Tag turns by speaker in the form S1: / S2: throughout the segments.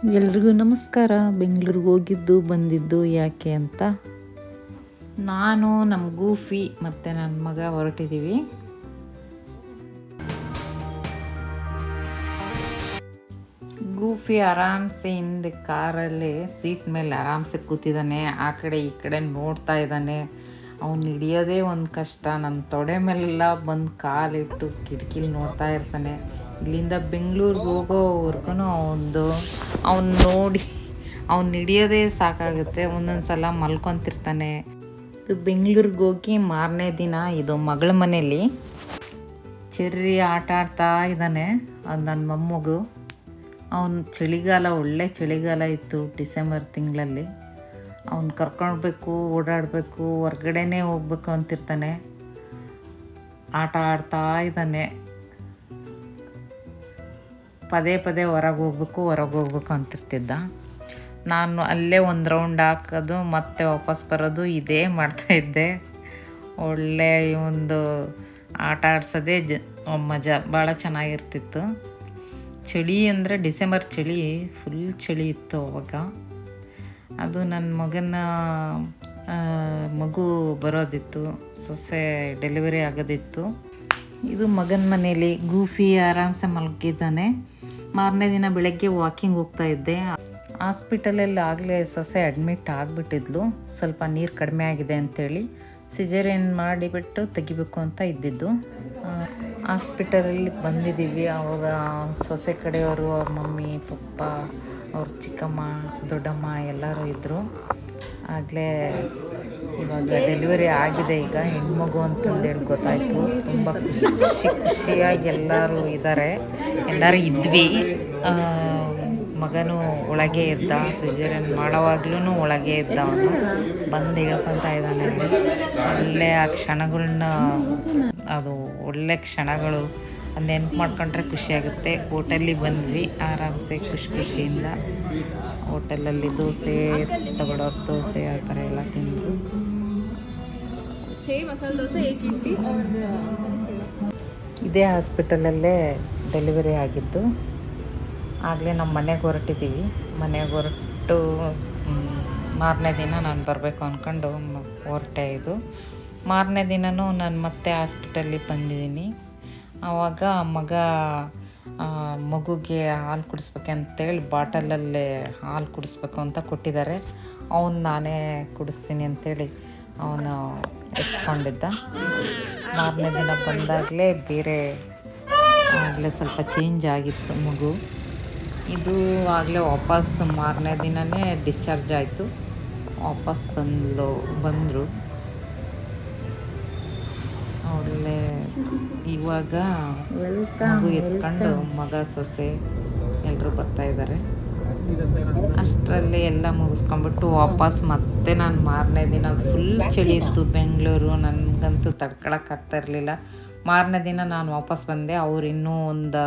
S1: ಎಲ್ರಿಗೂ ನಮಸ್ಕಾರ. ಬೆಂಗಳೂರಿಗೆ ಹೋಗಿದ್ದು ಬಂದಿದ್ದು ಯಾಕೆ ಅಂತ, ನಾನು ನಮ್ಮ ಗೂಫಿ ಮತ್ತು ನನ್ನ ಮಗ ಹೊರಟಿದ್ದೀವಿ. ಗೂಫಿ ಆರಾಮ್ಸೆ ಹಿಂದೆ ಕಾರಲ್ಲಿ ಸೀಟ್ ಮೇಲೆ ಆರಾಮ್ಸೆ ಕೂತಿದ್ದಾನೆ. ಆ ಕಡೆ ಈ ಕಡೆ ನೋಡ್ತಾ ಇದ್ದಾನೆ. ಅವ್ನು ಹಿಡಿಯೋದೇ ಒಂದು ಕಷ್ಟ. ನನ್ನ ತೊಡೆ ಮೇಲೆಲ್ಲ ಬಂದು ಕಾಲಿಟ್ಟು ಕಿಟಕಿಲಿ ನೋಡ್ತಾ ಇರ್ತಾನೆ. ಇಲ್ಲಿಂದ ಬೆಂಗಳೂರಿಗೆ ಹೋಗೋವರೆಗೂ ಅವ್ನು ನೋಡಿ ಅವ್ನು ಹಿಡಿಯೋದೇ ಸಾಕಾಗುತ್ತೆ. ಒಂದೊಂದು ಸಲ ಮಲ್ಕೊತಿರ್ತಾನೆ. ಇದು ಬೆಂಗಳೂರಿಗೆ ಹೋಗಿ ಮಾರನೇ ದಿನ ಇದು ಮಗಳ ಮನೇಲಿ ಚೆರ್ರಿ ಆಟ ಆಡ್ತಾ ಇದ್ದಾನೆ. ಅದು ನನ್ನ ಮೊಮ್ಮಗು. ಅವನು ಚಳಿಗಾಲ, ಒಳ್ಳೆ ಚಳಿಗಾಲ ಇತ್ತು ಡಿಸೆಂಬರ್ ತಿಂಗಳಲ್ಲಿ. ಅವ್ನು ಕರ್ಕೊಳ್ಬೇಕು, ಓಡಾಡಬೇಕು, ಹೊರ್ಗಡೆನೇ ಹೋಗ್ಬೇಕು ಅಂತಿರ್ತಾನೆ. ಆಟ ಆಡ್ತಾ ಇದ್ದಾನೆ. ಪದೇ ಪದೇ ಹೊರಗೆ ಹೋಗ್ಬೇಕು ಅಂತಿರ್ತಿದ್ದ. ನಾನು ಅಲ್ಲೇ ಒಂದು ರೌಂಡ್ ಹಾಕೋದು ಮತ್ತೆ ವಾಪಸ್ ಬರೋದು ಇದೇ ಮಾಡ್ತಾಯಿದ್ದೆ. ಒಳ್ಳೆ ಒಂದು ಆಟ ಆಡ್ಸೋದೇ ಮಜಾ, ಭಾಳ ಚೆನ್ನಾಗಿರ್ತಿತ್ತು. ಚಳಿ ಅಂದರೆ ಡಿಸೆಂಬರ್ ಚಳಿ, ಫುಲ್ ಚಳಿ ಇತ್ತು ಅವಾಗ. ಅದು ನನ್ನ ಮಗನ ಮಗು ಬರೋದಿತ್ತು, ಸೊಸೆ ಡೆಲಿವರಿ ಆಗೋದಿತ್ತು. ಇದು ಮಗನ ಮನೇಲಿ ಗೂಫಿ ಆರಾಮ್ಸೆ ಮಲಗಿದ್ದಾನೆ. ಮಾರನೇ ದಿನ ಬೆಳಗ್ಗೆ ವಾಕಿಂಗ್ ಹೋಗ್ತಾ ಇದ್ದೆ. ಹಾಸ್ಪಿಟಲಲ್ಲಿ ಆಗಲೇ ಸೊಸೆ ಅಡ್ಮಿಟ್ ಆಗಿಬಿಟ್ಟಿದ್ಲು. ಸ್ವಲ್ಪ ನೀರು ಕಡಿಮೆ ಆಗಿದೆ ಅಂಥೇಳಿ ಸಿಜೇರಿಯನ್ ಮಾಡಿಬಿಟ್ಟು ತೆಗಿಬೇಕು ಅಂತ ಇದ್ದಿದ್ದು. ಹಾಸ್ಪಿಟಲಲ್ಲಿ ಬಂದಿದ್ದೀವಿ. ಅವರ ಸೊಸೆ ಕಡೆಯವರು, ಅವ್ರ ಮಮ್ಮಿ ಪಪ್ಪ, ಅವ್ರ ಚಿಕ್ಕಮ್ಮ, ದೊಡ್ಡಮ್ಮ ಎಲ್ಲರೂ ಇದ್ದರು. ಆಗಲೇ ಇವಾಗ ಡೆಲಿವರಿ ಆಗಿದೆ. ಈಗ ಹೆಣ್ಮಗು ಅಂತಂದೇಳಿ ಗೊತ್ತಾಯಿತು. ತುಂಬ ಖುಷಿಯಾಗಿ ಎಲ್ಲರೂ ಇದ್ದಾರೆ, ಎಲ್ಲರೂ ಇದ್ವಿ. ಮಗನು ಒಳಗೆ ಇದ್ದ, ಸಿಜೇರಿಯನ್ ಮಾಡೋವಾಗ್ಲೂ ಒಳಗೆ ಇದ್ದ. ಅವನು ಬಂದು ಹೇಳ್ಕೊತಾ ಇದ್ದಾನೆ. ಒಳ್ಳೆ ಆ ಕ್ಷಣಗಳನ್ನ, ಅದು ಒಳ್ಳೆ ಕ್ಷಣಗಳು, ಅದು ನೆನ್ಪು ಮಾಡ್ಕೊಂಡ್ರೆ ಖುಷಿಯಾಗುತ್ತೆ. ಹೋಟೆಲ್ಲಿಗೆ ಬಂದ್ವಿ ಆರಾಮ್ಸೆ ಖುಷಿಯಿಂದ. ಹೋಟೆಲಲ್ಲಿ ದೋಸೆ ತಗೊಳ್ಳೋರು, ದೋಸೆ ಆ ಥರ ಎಲ್ಲ ತಿಂದು ಇದೇ ಹಾಸ್ಪಿಟಲಲ್ಲೇ ಡೆಲಿವರಿ ಆಗಿದ್ದು. ಆಗಲೇ ನಮ್ಮ ಮನೆಗೆ ಹೊರಟಿದ್ದೀವಿ. ಮನೆಗೆ ಹೊರಟು ಮಾರನೇ ದಿನ ನಾನು ಬರಬೇಕು ಅಂದ್ಕೊಂಡು ಹೊರಟೆ. ಇದು ಮಾರನೇ ದಿನವೂ ನಾನು ಮತ್ತೆ ಹಾಸ್ಪಿಟಲಿಗೆ ಬಂದಿದ್ದೀನಿ. ಆವಾಗ ಮಗುಗೆ ಹಾಲು ಕುಡಿಸ್ಬೇಕಂತೇಳಿ ಬಾಟಲಲ್ಲೇ ಹಾಲು ಕುಡಿಸ್ಬೇಕು ಅಂತ ಕೊಟ್ಟಿದ್ದಾರೆ. ಅವನು ನಾನೇ ಕುಡಿಸ್ತೀನಿ ಅಂತೇಳಿ ಅವನು ಎತ್ಕೊಂಡಿದ್ದ. ಮಾರನೇ ದಿನ ಬಂದಾಗಲೇ ಆಗಲೇ ಸ್ವಲ್ಪ ಚೇಂಜ್ ಆಗಿತ್ತು ಮಗು. ಇದು ಆಗಲೇ ವಾಪಸ್ ಮಾರನೇ ದಿನವೇ ಡಿಸ್ಚಾರ್ಜ್ ಆಯಿತು. ವಾಪಸ್ ಬಂದರು. ಒಳ್ಳೆ ಇವಾಗ ಮಗು ಎತ್ಕೊಂಡು ಮಗ ಸೊಸೆ ಎಲ್ಲರೂ ಬರ್ತಾಯಿದ್ದಾರೆ. ಅಷ್ಟರಲ್ಲಿ ಎಲ್ಲ ಮುಗಿಸ್ಕೊಂಡ್ಬಿಟ್ಟು ವಾಪಸ್ ಮತ್ತೆ ನಾನು ಮಾರನೇ ದಿನ ಫುಲ್ ಚಳಿ ಇತ್ತು ಬೆಂಗಳೂರು. ನನಗಂತೂ ತಡ್ಕೊಳಕ್ಕಾಗ್ತಾ ಇರಲಿಲ್ಲ. ಮಾರನೇ ದಿನ ನಾನು ವಾಪಸ್ ಬಂದೆ. ಅವ್ರು ಇನ್ನೂ ಒಂದು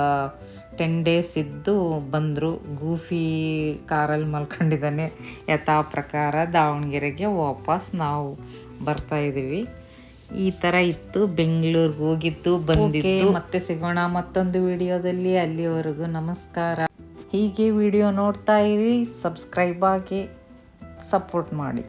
S1: 10 days ಇದ್ದು ಬಂದರು. ಗೂಫಿ ಕಾರಲ್ಲಿ ಮಲ್ಕೊಂಡಿದ್ದಾನೆ. ಯಥಾ ಪ್ರಕಾರ ದಾವಣಗೆರೆಗೆ ವಾಪಸ್ ನಾವು ಬರ್ತಾಯಿದ್ದೀವಿ. ಈ ಥರ ಇತ್ತು ಬೆಂಗಳೂರಿಗೆ ಹೋಗಿದ್ದು ಬಂದಿದ್ದು. ಮತ್ತೆ ಸಿಗೋಣ ಮತ್ತೊಂದು ವಿಡಿಯೋದಲ್ಲಿ. ಅಲ್ಲಿವರೆಗೂ ನಮಸ್ಕಾರ. ಹೀಗೆ ವಿಡಿಯೋ ನೋಡ್ತಾ ಇರಿ, ಸಬ್ಸ್ಕ್ರೈಬ್ ಆಗಿ ಸಪೋರ್ಟ್ ಮಾಡಿ.